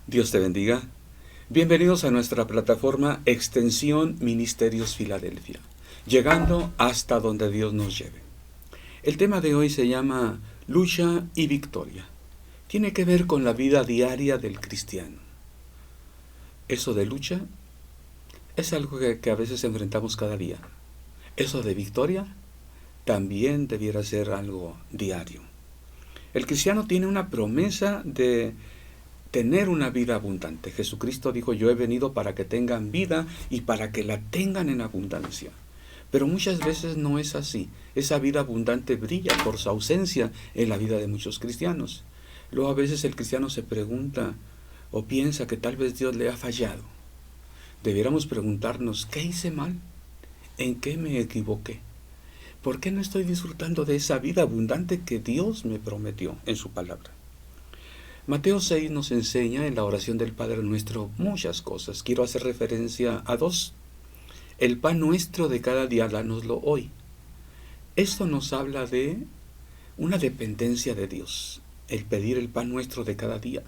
Dios te bendiga. Bienvenidos a nuestra plataforma Extensión Ministerios Filadelfia, llegando hasta donde Dios nos lleve. El tema de hoy se llama Lucha y Victoria. Tiene que ver con la vida diaria del cristiano. Eso de lucha es algo que a veces enfrentamos cada día. Eso de victoria también debiera ser algo diario. El cristiano tiene una promesa de tener una vida abundante. Jesucristo dijo: yo he venido para que tengan vida y para que la tengan en abundancia. Pero muchas veces no es así. Esa vida abundante brilla por su ausencia en la vida de muchos cristianos. Luego a veces el cristiano se pregunta o piensa que tal vez Dios le ha fallado. Debiéramos preguntarnos: ¿qué hice mal? ¿En qué me equivoqué? ¿Por qué no estoy disfrutando de esa vida abundante que Dios me prometió en su palabra? Mateo 6 nos enseña en la oración del Padre Nuestro muchas cosas. Quiero hacer referencia a dos. El pan nuestro de cada día, dánoslo hoy. Esto nos habla de una dependencia de Dios, el pedir el pan nuestro de cada día.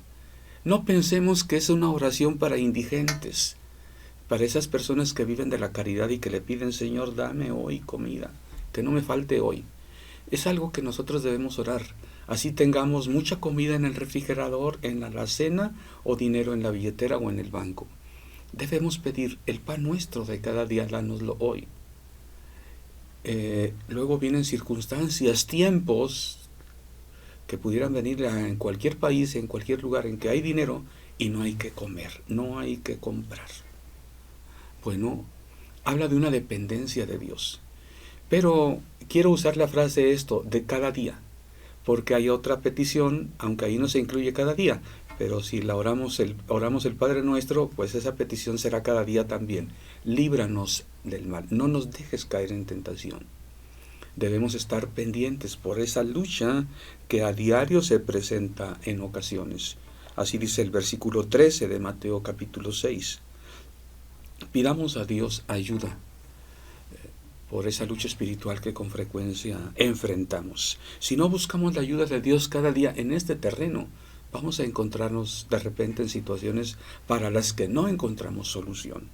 No pensemos que es una oración para indigentes, para esas personas que viven de la caridad y que le piden: Señor, dame hoy comida, que no me falte hoy. Es algo que nosotros debemos orar. Así tengamos mucha comida en el refrigerador, en la alacena, o dinero en la billetera o en el banco. Debemos pedir el pan nuestro de cada día, dánoslo hoy. Luego vienen circunstancias, tiempos que pudieran venir en cualquier país, en cualquier lugar en que hay dinero y no hay que comer, no hay que comprar. Bueno, habla de una dependencia de Dios. Pero quiero usar la frase de cada día, porque hay otra petición, aunque ahí no se incluye cada día, pero si la oramos el Padre Nuestro, pues esa petición será cada día también. Líbranos del mal, no nos dejes caer en tentación. Debemos estar pendientes por esa lucha que a diario se presenta en ocasiones. Así dice el versículo 13 de Mateo capítulo 6. Pidamos a Dios ayuda por esa lucha espiritual que con frecuencia enfrentamos. Si no buscamos la ayuda de Dios cada día en este terreno, vamos a encontrarnos de repente en situaciones para las que no encontramos solución.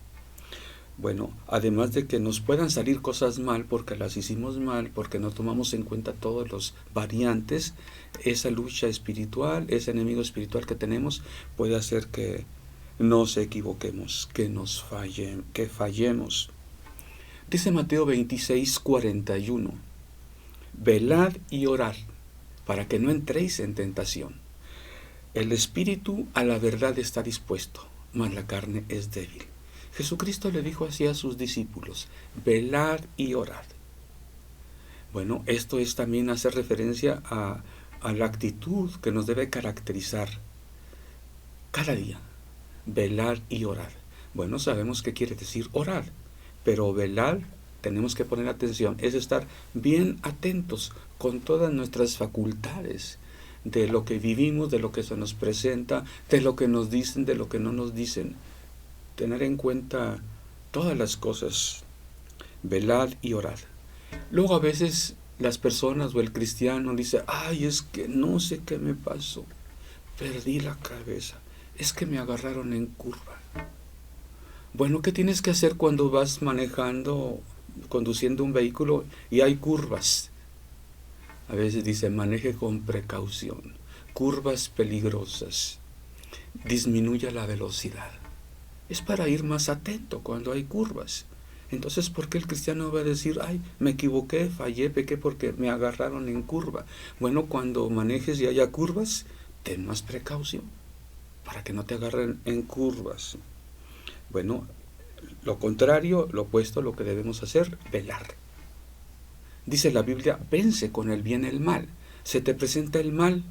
Bueno, además de que nos puedan salir cosas mal porque las hicimos mal, porque no tomamos en cuenta todos los variantes, esa lucha espiritual, ese enemigo espiritual que tenemos, puede hacer que nos equivoquemos, que fallemos. Dice Mateo 26, 41, velad y orad, para que no entréis en tentación. El espíritu a la verdad está dispuesto, mas la carne es débil. Jesucristo le dijo así a sus discípulos: velad y orad. Bueno, esto es también hacer referencia a la actitud que nos debe caracterizar cada día. Velad y orad. Bueno, sabemos qué quiere decir orar. Pero velar, tenemos que poner atención, es estar bien atentos con todas nuestras facultades, de lo que vivimos, de lo que se nos presenta, de lo que nos dicen, de lo que no nos dicen. Tener en cuenta todas las cosas, velad y orad. Luego a veces las personas o el cristiano dice: ay, es que no sé qué me pasó, perdí la cabeza, es que me agarraron en curva. Bueno, ¿qué tienes que hacer cuando vas conduciendo un vehículo y hay curvas? A veces dice: maneje con precaución, curvas peligrosas, disminuya la velocidad. Es para ir más atento cuando hay curvas. Entonces, ¿por qué el cristiano va a decir: ay, me equivoqué, fallé, pequé porque me agarraron en curva? Bueno, cuando manejes y haya curvas, ten más precaución para que no te agarren en curvas. Bueno, lo contrario, lo opuesto, lo que debemos hacer: velar. Dice la Biblia: vence con el bien el mal. Se te presenta el mal,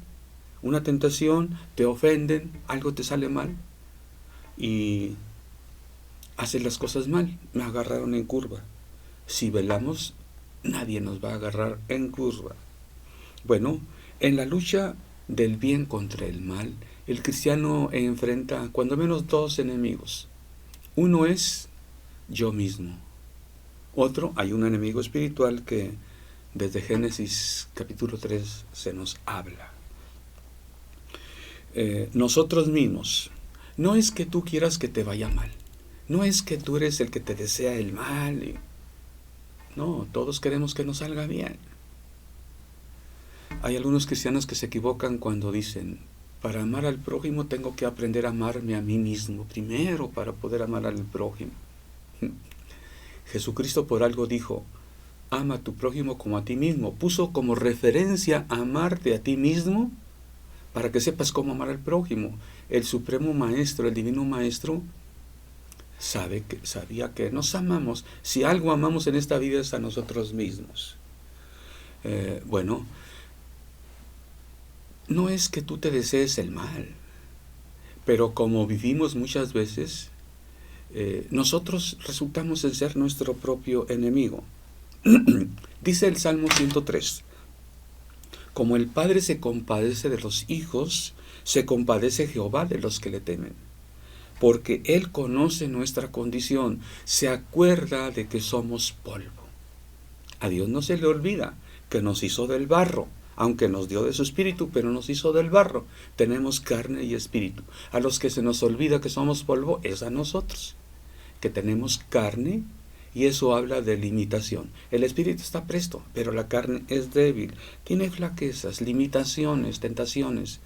una tentación, te ofenden, algo te sale mal y haces las cosas mal. Me agarraron en curva. Si velamos, nadie nos va a agarrar en curva. Bueno, en la lucha del bien contra el mal, el cristiano enfrenta cuando menos dos enemigos. Uno es yo mismo. Otro, hay un enemigo espiritual que desde Génesis capítulo 3 se nos habla. Nosotros mismos. No es que tú quieras que te vaya mal. No es que tú eres el que te desea el mal. No, todos queremos que nos salga bien. Hay algunos cristianos que se equivocan cuando dicen, para amar al prójimo tengo que aprender a amarme a mí mismo primero para poder amar al prójimo. Jesucristo por algo dijo, ama a tu prójimo como a ti mismo. Puso como referencia amarte a ti mismo para que sepas cómo amar al prójimo. El supremo maestro, el divino maestro, sabía que nos amamos. Si algo amamos en esta vida es a nosotros mismos. Bueno, no es que tú te desees el mal, pero como vivimos muchas veces, nosotros resultamos en ser nuestro propio enemigo. Dice el Salmo 103, como el Padre se compadece de los hijos, se compadece Jehová de los que le temen. Porque Él conoce nuestra condición, se acuerda de que somos polvo. A Dios no se le olvida que nos hizo del barro, aunque nos dio de su espíritu, pero nos hizo del barro. Tenemos carne y espíritu. A los que se nos olvida que somos polvo, es a nosotros, que tenemos carne, y eso habla de limitación. El espíritu está presto, pero la carne es débil, tiene flaquezas, limitaciones, tentaciones,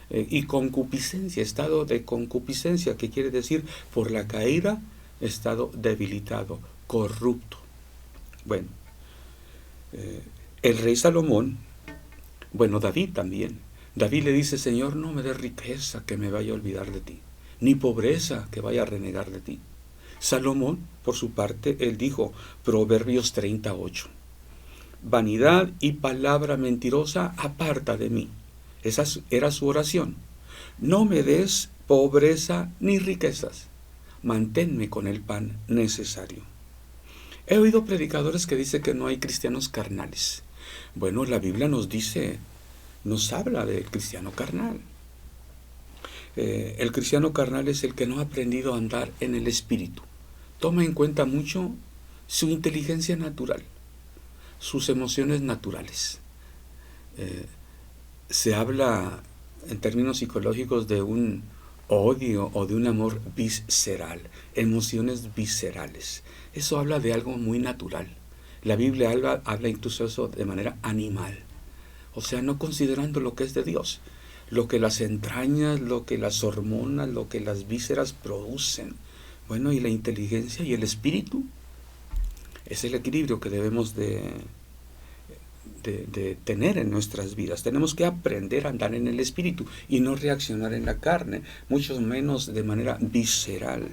y concupiscencia, estado de concupiscencia, que quiere decir por la caída, estado debilitado, corrupto. Bueno, el rey Salomón, bueno, David también. David le dice, Señor, no me dé riqueza que me vaya a olvidar de ti, ni pobreza que vaya a renegar de ti. Salomón, por su parte, él dijo, Proverbios 38, vanidad y palabra mentirosa aparta de mí. Esa era su oración. No me des pobreza ni riquezas, manténme con el pan necesario. He oído predicadores que dicen que no hay cristianos carnales. Bueno, la Biblia nos dice, nos habla del cristiano carnal. El cristiano carnal es el que no ha aprendido a andar en el espíritu. Toma en cuenta mucho su inteligencia natural, sus emociones naturales. Se habla en términos psicológicos de un odio o de un amor visceral, emociones viscerales. Eso habla de algo muy natural. La Biblia habla incluso eso de manera animal, o sea, no considerando lo que es de Dios, lo que las entrañas, lo que las hormonas, lo que las vísceras producen. Bueno, y la inteligencia y el espíritu es el equilibrio que debemos de tener en nuestras vidas. Tenemos que aprender a andar en el espíritu y no reaccionar en la carne, mucho menos de manera visceral.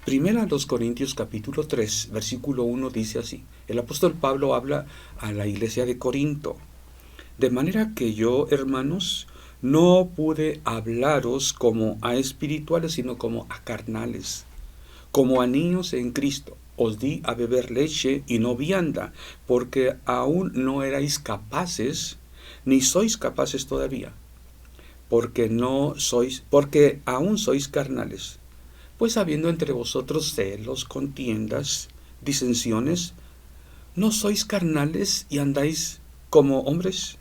Primera a los Corintios capítulo 3, versículo 1 dice así. El apóstol Pablo habla a la iglesia de Corinto. De manera que yo, hermanos, no pude hablaros como a espirituales, sino como a carnales, como a niños en Cristo. Os di a beber leche y no vianda, porque aún no erais capaces, ni sois capaces todavía, porque aún sois carnales. Pues habiendo entre vosotros celos, contiendas, disensiones, ¿no sois carnales y andáis como hombres?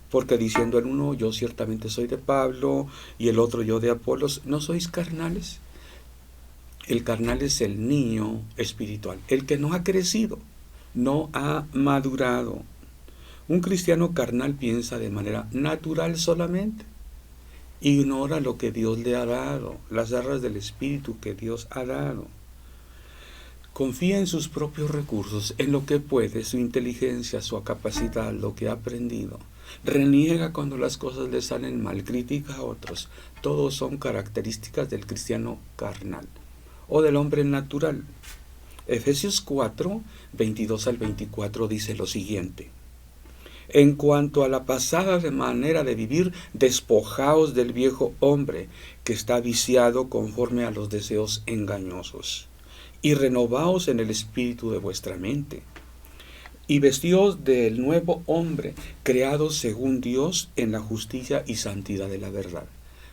Porque diciendo el uno, yo ciertamente soy de Pablo, y el otro, yo de Apolos, ¿no sois carnales? El carnal es el niño espiritual, el que no ha crecido, no ha madurado. Un cristiano carnal piensa de manera natural solamente. Ignora lo que Dios le ha dado, las arras del Espíritu que Dios ha dado. Confía en sus propios recursos, en lo que puede, su inteligencia, su capacidad, lo que ha aprendido. Reniega cuando las cosas le salen mal, critica a otros. Todos son características del cristiano carnal o del hombre natural. Efesios 4, 22 al 24 dice lo siguiente. En cuanto a la pasada manera de vivir, despojaos del viejo hombre, que está viciado conforme a los deseos engañosos, y renovaos en el espíritu de vuestra mente, y vestíos del nuevo hombre, creado según Dios en la justicia y santidad de la verdad.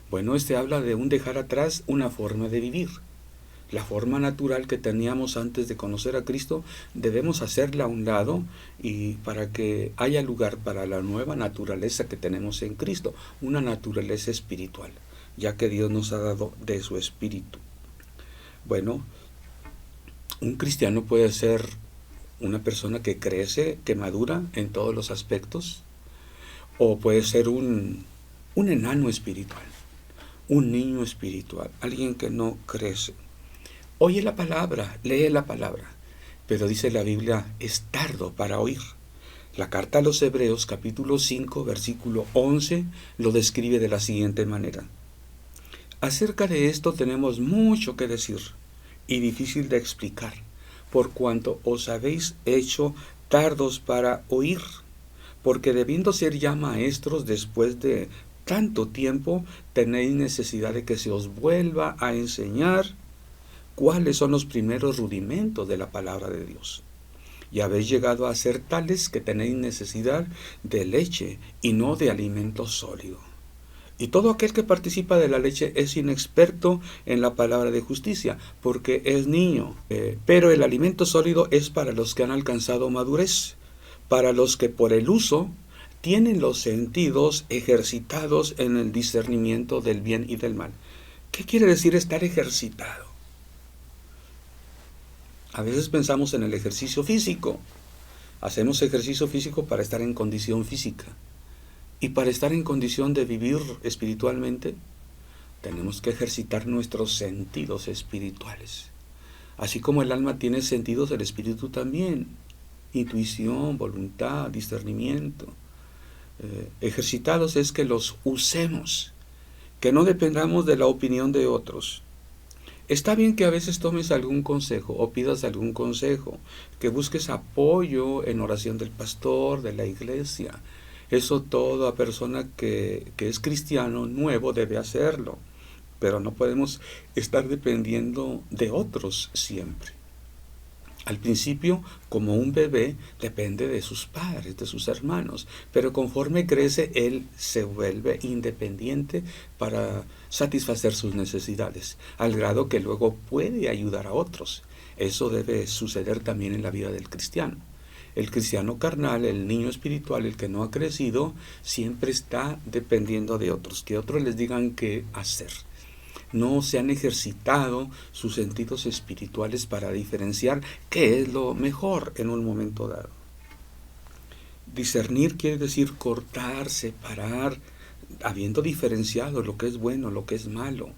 Bueno, habla de un dejar atrás una forma de vivir. La forma natural que teníamos antes de conocer a Cristo, debemos hacerla a un lado y para que haya lugar para la nueva naturaleza que tenemos en Cristo, una naturaleza espiritual. ya que Dios nos ha dado de su espíritu. Bueno, un cristiano puede ser una persona que crece, que madura en todos los aspectos, o puede ser un enano espiritual, un niño espiritual, alguien que no crece. Oye la palabra, lee la palabra, pero dice la Biblia, es tardo para oír. La carta a los Hebreos capítulo 5 versículo 11 lo describe de la siguiente manera. Acerca de esto tenemos mucho que decir y difícil de explicar, por cuanto os habéis hecho tardos para oír, porque debiendo ser ya maestros después de tanto tiempo, tenéis necesidad de que se os vuelva a enseñar cuáles son los primeros rudimentos de la palabra de Dios. Y habéis llegado a ser tales que tenéis necesidad de leche y no de alimento sólido. Y todo aquel que participa de la leche es inexperto en la palabra de justicia, porque es niño. Pero el alimento sólido es para los que han alcanzado madurez, para los que por el uso tienen los sentidos ejercitados en el discernimiento del bien y del mal. ¿Qué quiere decir estar ejercitado? A veces pensamos en el ejercicio físico. Hacemos ejercicio físico para estar en condición física. Y para estar en condición de vivir espiritualmente, tenemos que ejercitar nuestros sentidos espirituales. Así como el alma tiene sentidos, el espíritu también. Intuición, voluntad, discernimiento. Ejercitados es que los usemos, que no dependamos de la opinión de otros. Está bien que a veces tomes algún consejo o pidas algún consejo, que busques apoyo en oración del pastor, de la iglesia. Eso toda persona que es cristiano nuevo debe hacerlo, pero no podemos estar dependiendo de otros siempre. Al principio, como un bebé, depende de sus padres, de sus hermanos, pero conforme crece, él se vuelve independiente para satisfacer sus necesidades, al grado que luego puede ayudar a otros. Eso debe suceder también en la vida del cristiano. El cristiano carnal, el niño espiritual, el que no ha crecido, siempre está dependiendo de otros, que otros les digan qué hacer. No se han ejercitado sus sentidos espirituales para diferenciar qué es lo mejor en un momento dado. Discernir quiere decir cortar, separar, habiendo diferenciado lo que es bueno, lo que es malo.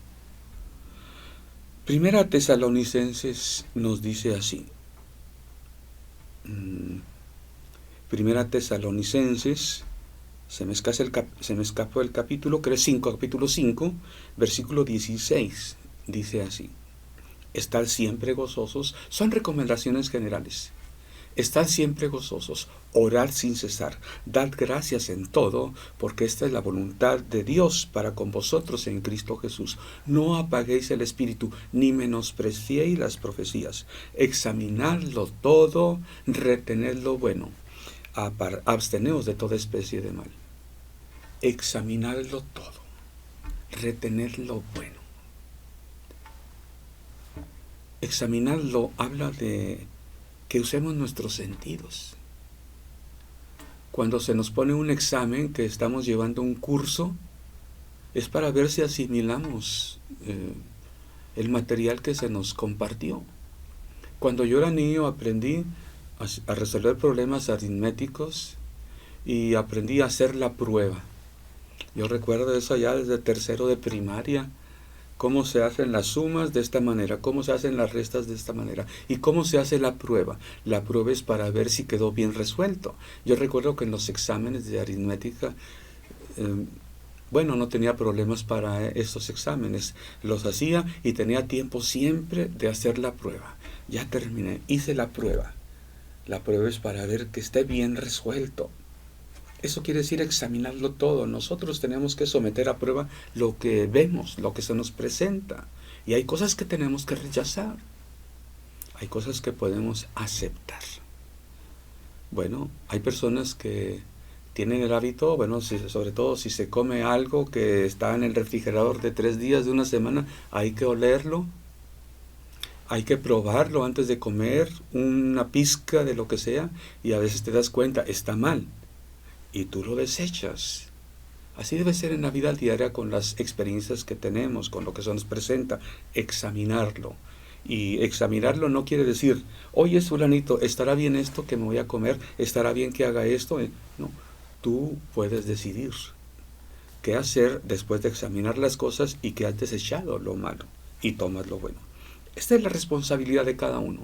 Primera Tesalonicenses nos dice así. Primera Tesalonicenses, se me escapó el capítulo 5, versículo 16, dice así. Estad siempre gozosos, son recomendaciones generales. Estad siempre gozosos, orad sin cesar, dad gracias en todo, porque esta es la voluntad de Dios para con vosotros en Cristo Jesús. No apaguéis el espíritu, ni menospreciéis las profecías. Examinadlo todo, retened lo bueno. Absteneos de toda especie de mal. Examinadlo todo, retened lo bueno. Examinarlo habla de que usemos nuestros sentidos. Cuando se nos pone un examen, que estamos llevando un curso, es para ver si asimilamos el material que se nos compartió. Cuando yo era niño aprendí a resolver problemas aritméticos y aprendí a hacer la prueba. Yo recuerdo eso ya desde tercero de primaria, cómo se hacen las sumas de esta manera, cómo se hacen las restas de esta manera y cómo se hace la prueba. La prueba es para ver si quedó bien resuelto. Yo recuerdo que en los exámenes de aritmética, no tenía problemas para estos exámenes. Los hacía y tenía tiempo siempre de hacer la prueba. Ya terminé, hice la prueba. La prueba es para ver que esté bien resuelto. Eso quiere decir examinarlo todo. Nosotros tenemos que someter a prueba lo que vemos, lo que se nos presenta. Y hay cosas que tenemos que rechazar. Hay cosas que podemos aceptar. Bueno, hay personas que tienen el hábito, sobre todo si se come algo que está en el refrigerador de 3 días, de una semana, hay que olerlo. Hay que probarlo antes de comer, una pizca de lo que sea, y a veces te das cuenta, está mal, y tú lo desechas. Así debe ser en la vida diaria con las experiencias que tenemos, con lo que se nos presenta, examinarlo. Y examinarlo no quiere decir, oye, fulanito, ¿estará bien esto que me voy a comer? ¿Estará bien que haga esto? No, tú puedes decidir qué hacer después de examinar las cosas y que has desechado lo malo y tomas lo bueno. Esta es la responsabilidad de cada uno.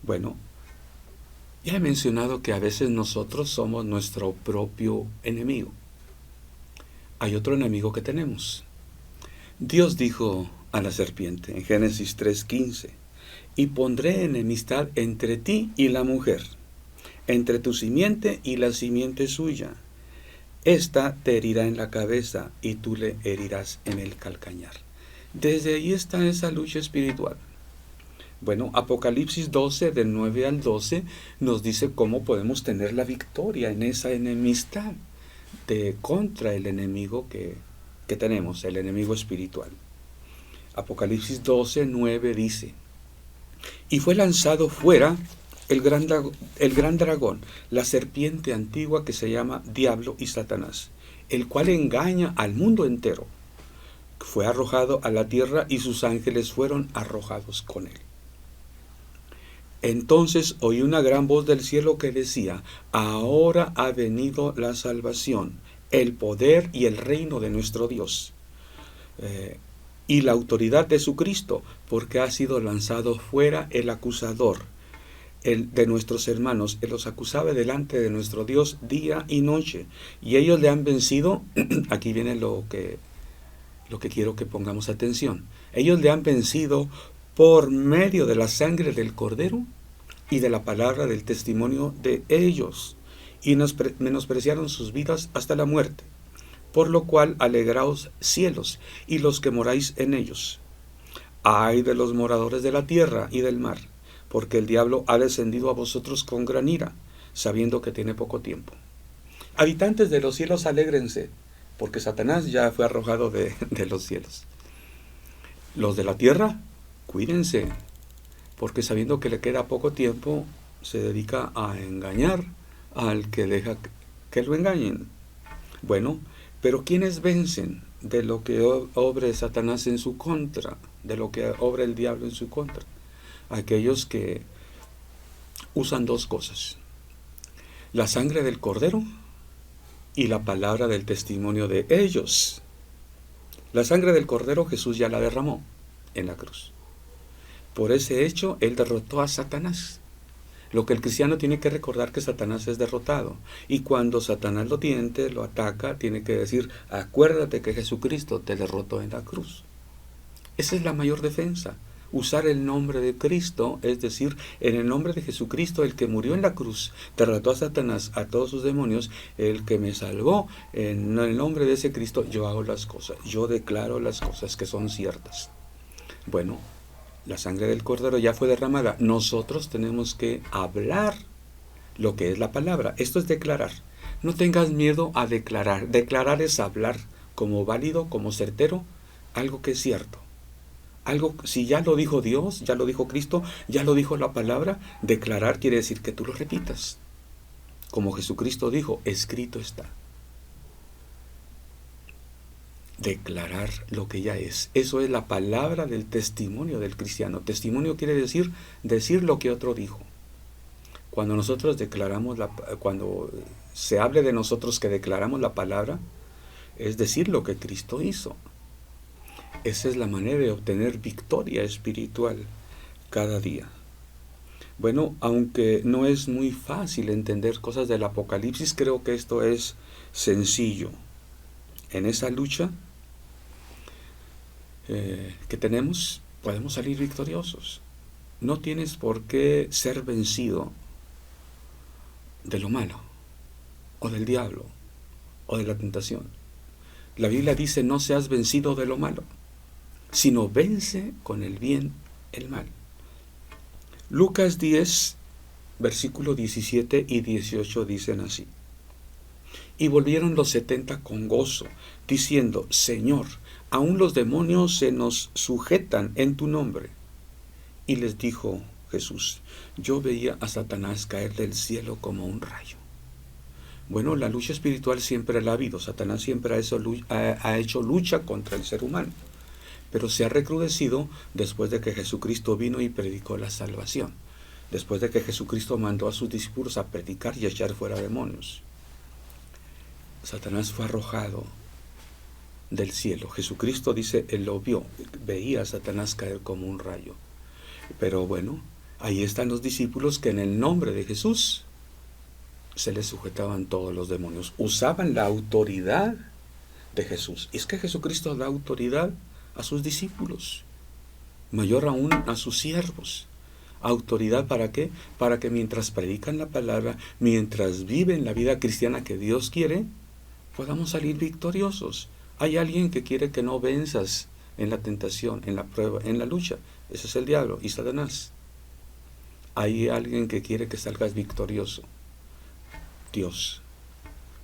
Bueno, ya he mencionado que a veces nosotros somos nuestro propio enemigo. Hay otro enemigo que tenemos. Dios dijo a la serpiente en Génesis 3:15, y pondré enemistad entre ti y la mujer, entre tu simiente y la simiente suya. Esta te herirá en la cabeza y tú le herirás en el calcañar. Desde ahí está esa lucha espiritual. Bueno, Apocalipsis 12, del 9 al 12, nos dice cómo podemos tener la victoria en esa enemistad contra el enemigo que tenemos, el enemigo espiritual. Apocalipsis 12, 9 dice, y fue lanzado fuera el gran dragón, la serpiente antigua que se llama Diablo y Satanás, el cual engaña al mundo entero. Fue arrojado a la tierra y sus ángeles fueron arrojados con él. Entonces oí una gran voz del cielo que decía, ahora ha venido la salvación, el poder y el reino de nuestro Dios, y la autoridad de su Cristo, porque ha sido lanzado fuera el acusador de nuestros hermanos. Él los acusaba delante de nuestro Dios día y noche, y ellos le han vencido. Aquí viene lo que quiero que pongamos atención. Ellos le han vencido por medio de la sangre del Cordero y de la palabra del testimonio de ellos, y menospreciaron sus vidas hasta la muerte. Por lo cual, alegraos cielos, y los que moráis en ellos. Ay de los moradores de la tierra y del mar, porque el diablo ha descendido a vosotros con gran ira, sabiendo que tiene poco tiempo. Habitantes de los cielos, alégrense, porque Satanás ya fue arrojado de los cielos. Los de la tierra, cuídense, porque sabiendo que le queda poco tiempo, se dedica a engañar al que deja que lo engañen. Bueno, pero ¿quiénes vencen de lo que obre Satanás en su contra, de lo que obra el diablo en su contra? Aquellos que usan dos cosas: la sangre del Cordero y la palabra del testimonio de ellos. La sangre del Cordero Jesús ya la derramó en la cruz. Por ese hecho, Él derrotó a Satanás. Lo que el cristiano tiene que recordar, que Satanás es derrotado. Y cuando Satanás lo tiente, lo ataca, tiene que decir, acuérdate que Jesucristo te derrotó en la cruz. Esa es la mayor defensa. Usar el nombre de Cristo, es decir, en el nombre de Jesucristo, el que murió en la cruz, derrotó a Satanás, a todos sus demonios, el que me salvó, en el nombre de ese Cristo, yo hago las cosas, yo declaro las cosas que son ciertas. Bueno, la sangre del Cordero ya fue derramada. Nosotros tenemos que hablar lo que es la palabra. Esto es declarar. No tengas miedo a declarar. Declarar es hablar como válido, como certero, algo que es cierto. Algo, si ya lo dijo Dios, ya lo dijo Cristo, ya lo dijo la palabra, declarar quiere decir que tú lo repitas. Como Jesucristo dijo, escrito está. Declarar lo que ya es. Eso es la palabra del testimonio del cristiano. Testimonio quiere decir lo que otro dijo. Cuando nosotros declaramos, cuando se hable de nosotros que declaramos la palabra, es decir lo que Cristo hizo. Esa es la manera de obtener victoria espiritual cada día. Bueno, aunque no es muy fácil entender cosas del Apocalipsis, creo que esto es sencillo. En esa lucha que tenemos, podemos salir victoriosos. No tienes por qué ser vencido de lo malo, o del diablo, o de la tentación. La Biblia dice, no seas vencido de lo malo, sino vence con el bien el mal. Lucas 10, versículo 17 y 18 dicen así. Y volvieron los 70 con gozo, diciendo, Señor, aún los demonios se nos sujetan en tu nombre. Y les dijo Jesús, yo veía a Satanás caer del cielo como un rayo. Bueno, la lucha espiritual siempre la ha habido. Satanás siempre ha hecho lucha contra el ser humano, pero se ha recrudecido después de que Jesucristo vino y predicó la salvación, después de que Jesucristo mandó a sus discípulos a predicar y a echar fuera demonios. Satanás fue arrojado del cielo. Jesucristo dice, él lo vio, veía a Satanás caer como un rayo. Pero bueno, ahí están los discípulos que en el nombre de Jesús se les sujetaban todos los demonios. Usaban la autoridad de Jesús. Y es que Jesucristo da autoridad a sus discípulos, mayor aún a sus siervos. ¿Autoridad para qué? Para que mientras predican la palabra, mientras viven la vida cristiana que Dios quiere, podamos salir victoriosos. Hay alguien que quiere que no venzas en la tentación, en la prueba, en la lucha. Ese es el diablo y Satanás. Hay alguien que quiere que salgas victorioso. Dios.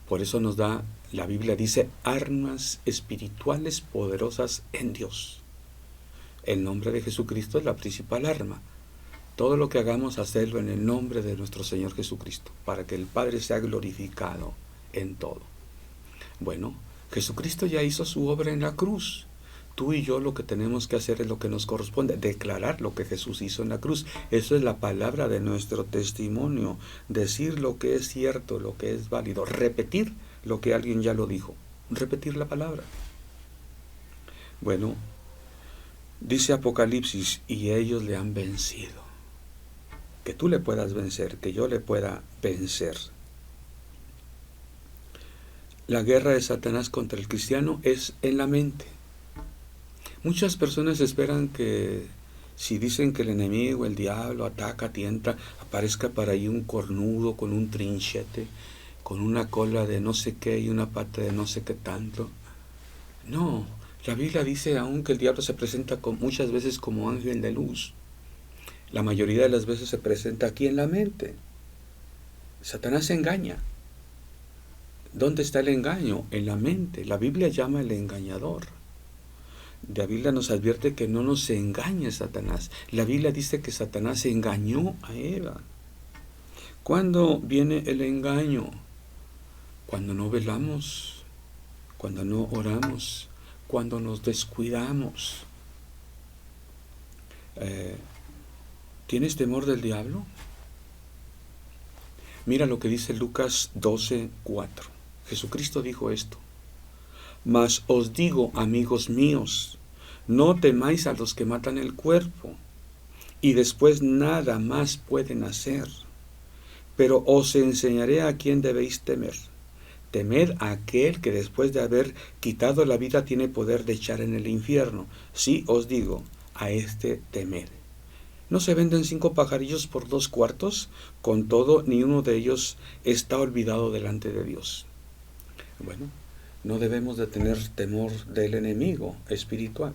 Por eso nos da, la Biblia dice, armas espirituales poderosas en Dios. El nombre de Jesucristo es la principal arma. Todo lo que hagamos, hacerlo en el nombre de nuestro Señor Jesucristo, para que el Padre sea glorificado en todo. Bueno, Jesucristo ya hizo su obra en la cruz. Tú y yo lo que tenemos que hacer es lo que nos corresponde, declarar lo que Jesús hizo en la cruz. Eso es la palabra de nuestro testimonio, decir lo que es cierto, lo que es válido, repetir lo que alguien ya lo dijo, repetir la palabra. Bueno, dice Apocalipsis, y ellos le han vencido. Que tú le puedas vencer, que yo le pueda vencer. La guerra de Satanás contra el cristiano es en la mente. Muchas personas esperan que si dicen que el enemigo, el diablo, ataca, tienta, aparezca para ahí un cornudo con un trinchete, con una cola de no sé qué y una pata de no sé qué tanto. No, la Biblia dice aún que el diablo se presenta muchas veces como ángel de luz. La mayoría de las veces se presenta aquí en la mente. Satanás se engaña. ¿Dónde está el engaño? En la mente. La Biblia llama el engañador. La Biblia nos advierte que no nos engañe Satanás. La Biblia dice que Satanás engañó a Eva. ¿Cuándo viene el engaño? Cuando no velamos, cuando no oramos, cuando nos descuidamos. ¿Tienes temor del diablo? Mira lo que dice Lucas 12:4. Jesucristo dijo esto. Mas os digo, amigos míos, no temáis a los que matan el cuerpo, y después nada más pueden hacer. Pero os enseñaré a quién debéis temer. Temed a aquel que después de haber quitado la vida tiene poder de echar en el infierno. Sí os digo, a este temed. ¿No se venden 5 pajarillos por 2 cuartos? Con todo, ni uno de ellos está olvidado delante de Dios. Bueno, no debemos de tener temor del enemigo espiritual.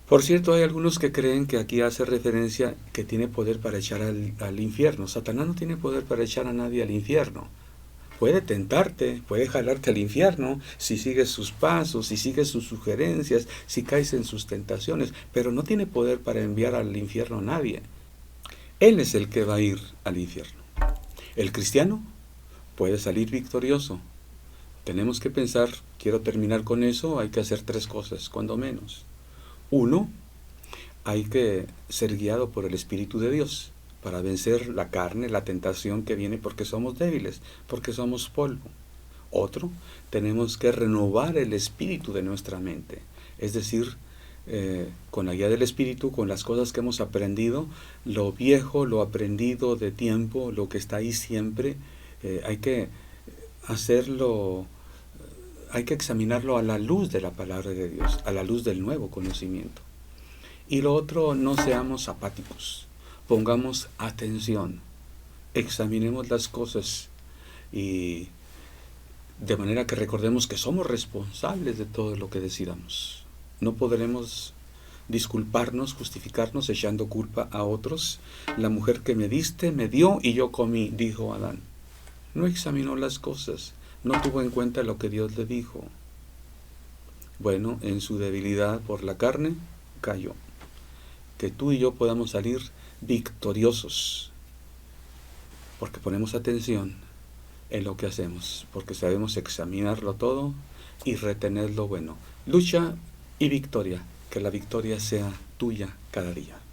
Por cierto, hay algunos que creen que aquí hace referencia que tiene poder para echar al infierno. Satanás no tiene poder para echar a nadie al infierno. Puede tentarte, puede jalarte al infierno si sigues sus pasos, si sigues sus sugerencias, si caes en sus tentaciones, pero no tiene poder para enviar al infierno a nadie. Él es el que va a ir al infierno. El cristiano puede salir victorioso. Tenemos que pensar, quiero terminar con eso, hay que hacer 3 cosas, cuando menos. 1, hay que ser guiado por el Espíritu de Dios para vencer la carne, la tentación que viene porque somos débiles, porque somos polvo. Otro, tenemos que renovar el espíritu de nuestra mente, es decir, con la guía del Espíritu, con las cosas que hemos aprendido, lo viejo, lo aprendido de tiempo, lo que está ahí siempre, hay que hacerlo, hay que examinarlo a la luz de la palabra de Dios, a la luz del nuevo conocimiento. Y lo otro, no seamos apáticos, pongamos atención, examinemos las cosas y de manera que recordemos que somos responsables de todo lo que decidamos. No podremos disculparnos, justificarnos echando culpa a otros. La mujer que me diste me dio y yo comí, dijo Adán. No examinó las cosas, no tuvo en cuenta lo que Dios le dijo. Bueno, en su debilidad por la carne, cayó. Que tú y yo podamos salir victoriosos, porque ponemos atención en lo que hacemos, porque sabemos examinarlo todo y retener lo bueno. Lucha y victoria, que la victoria sea tuya cada día.